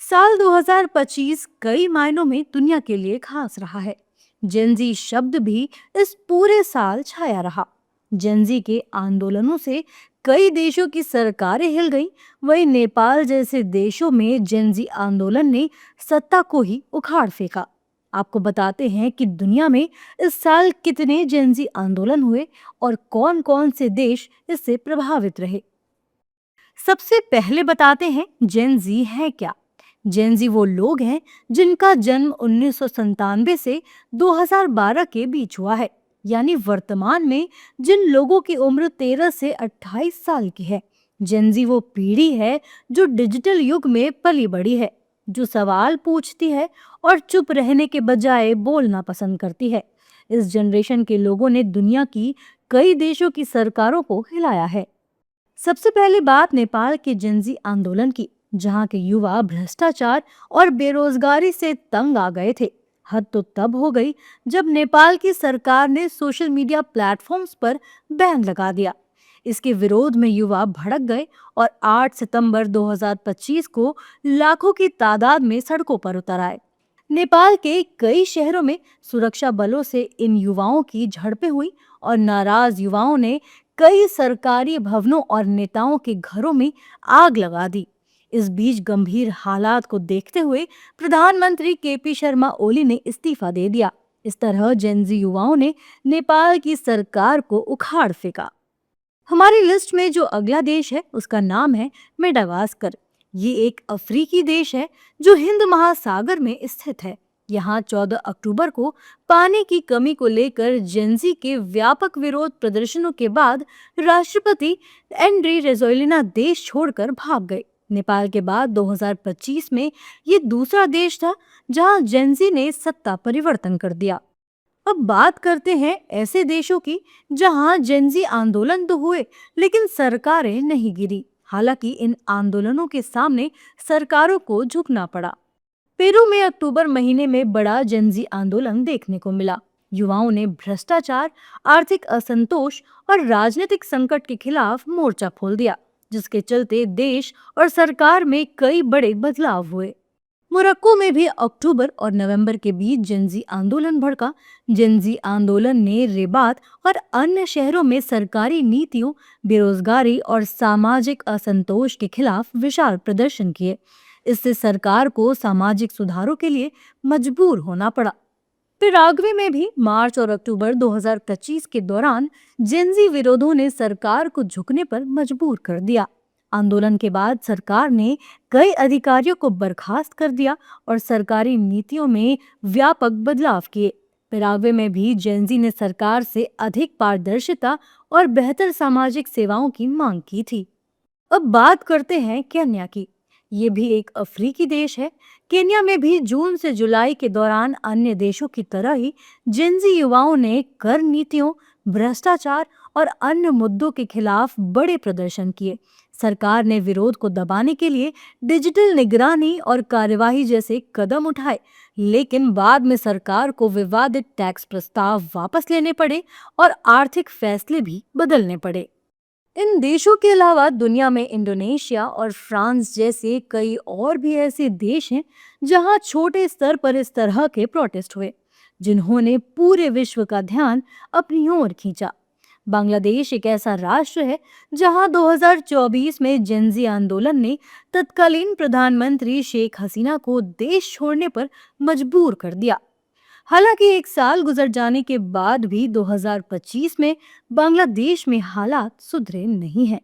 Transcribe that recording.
साल 2025 कई मायनों में दुनिया के लिए खास रहा है। जेंजी शब्द भी इस पूरे साल छाया रहा। जेंजी के आंदोलनों से कई देशों की सरकारें हिल गईं। वहीं नेपाल जैसे देशों में जेंजी आंदोलन ने सत्ता को ही उखाड़ फेंका। आपको बताते हैं कि दुनिया में इस साल कितने जेंजी आंदोलन हुए और कौन-कौन से देश इससे प्रभावित रहे। सबसे पहले बताते हैं जेंजी है क्या। जेनजी वो लोग हैं जिनका जन्म 1997 से 2012 के बीच हुआ है, यानी वर्तमान में जिन लोगों की उम्र 13 से 28 साल की है। जेनजी वो पीढ़ी है जो डिजिटल युग में पली बड़ी है, जो सवाल पूछती है और चुप रहने के बजाय बोलना पसंद करती है। इस जनरेशन के लोगों ने दुनिया की कई देशों की सरकारों को हिलाया है। सबसे पहली बात नेपाल के जेंजी आंदोलन की, जहां के युवा भ्रष्टाचार और बेरोजगारी से तंग आ गए थे। हद तो तब हो गई जब नेपाल की सरकार ने सोशल मीडिया प्लेटफॉर्म्स पर बैन लगा दिया। इसके विरोध में युवा भड़क गए और 8 सितंबर 2025 को लाखों की तादाद में सड़कों पर उतर आए। नेपाल के कई शहरों में सुरक्षा बलों से इन युवाओं की झड़पें हुई और नाराज युवाओं ने कई सरकारी भवनों और नेताओं के घरों में आग लगा दी। इस बीच गंभीर हालात को देखते हुए प्रधानमंत्री केपी शर्मा ओली ने इस्तीफा दे दिया। इस तरह जेनजी युवाओं ने नेपाल की सरकार को उखाड़ फेंका। हमारी लिस्ट में जो अगला देश है उसका नाम है मेडागास्कर। ये एक अफ्रीकी देश है जो हिंद महासागर में स्थित है। यहाँ 14 अक्टूबर को पानी की कमी को लेकर जेंजी के व्यापक विरोध प्रदर्शनों के बाद राष्ट्रपति एंड्री रेजोलिना देश छोड़कर भाग गए। नेपाल के बाद 2025 में ये दूसरा देश था जहां जेंजी ने सत्ता परिवर्तन कर दिया। अब बात करते हैं ऐसे देशों की जहां जेंजी आंदोलन तो हुए लेकिन सरकारें नहीं गिरी। हालांकि इन आंदोलनों के सामने सरकारों को झुकना पड़ा। पेरू में अक्टूबर महीने में बड़ा जेंजी आंदोलन देखने को मिला। युवाओं ने भ्रष्टाचार, आर्थिक असंतोष और राजनीतिक संकट के खिलाफ मोर्चा खोल दिया, जिसके चलते देश और सरकार में कई बड़े बदलाव हुए। मोरक्को में भी अक्टूबर और नवंबर के बीच जेंजी आंदोलन भड़का। जेंजी आंदोलन ने रेबात और अन्य शहरों में सरकारी नीतियों, बेरोजगारी और सामाजिक असंतोष के खिलाफ विशाल प्रदर्शन किए। इससे सरकार को सामाजिक सुधारों के लिए मजबूर होना पड़ा। पिराग्वे में भी मार्च और अक्टूबर 2025 के दौरान जेंजी विरोधों ने सरकार को झुकने पर मजबूर कर दिया। आंदोलन के बाद सरकार ने कई अधिकारियों को बर्खास्त कर दिया और सरकारी नीतियों में व्यापक बदलाव किए। पिराग्वे में भी जेंजी ने सरकार से अधिक पारदर्शिता और बेहतर सामाजिक सेवाओं की मांग की थी। अब बात करते हैं केन्या की। ये भी एक अफ्रीकी देश है। केन्या में भी जून से जुलाई के दौरान अन्य देशों की तरह ही जेंजी युवाओं ने कर नीतियों, भ्रष्टाचार और अन्य मुद्दों के खिलाफ बड़े प्रदर्शन किए। सरकार ने विरोध को दबाने के लिए डिजिटल निगरानी और कार्यवाही जैसे कदम उठाए, लेकिन बाद में सरकार को विवादित टैक्स प्रस्ताव वापस लेने पड़े और आर्थिक फैसले भी बदलने पड़े। इन देशों के अलावा दुनिया में इंडोनेशिया और फ्रांस जैसे कई और भी ऐसे देश हैं जहां छोटे स्तर पर इस तरह के प्रोटेस्ट हुए, जिन्होंने पूरे विश्व का ध्यान अपनी ओर खींचा। बांग्लादेश एक ऐसा राष्ट्र है जहां 2024 में जेंजी आंदोलन ने तत्कालीन प्रधानमंत्री शेख हसीना को देश छोड़ने पर मजबूर कर दिया। हालांकि एक साल गुजर जाने के बाद भी 2025 में बांग्लादेश में हालात सुधरे नहीं हैं।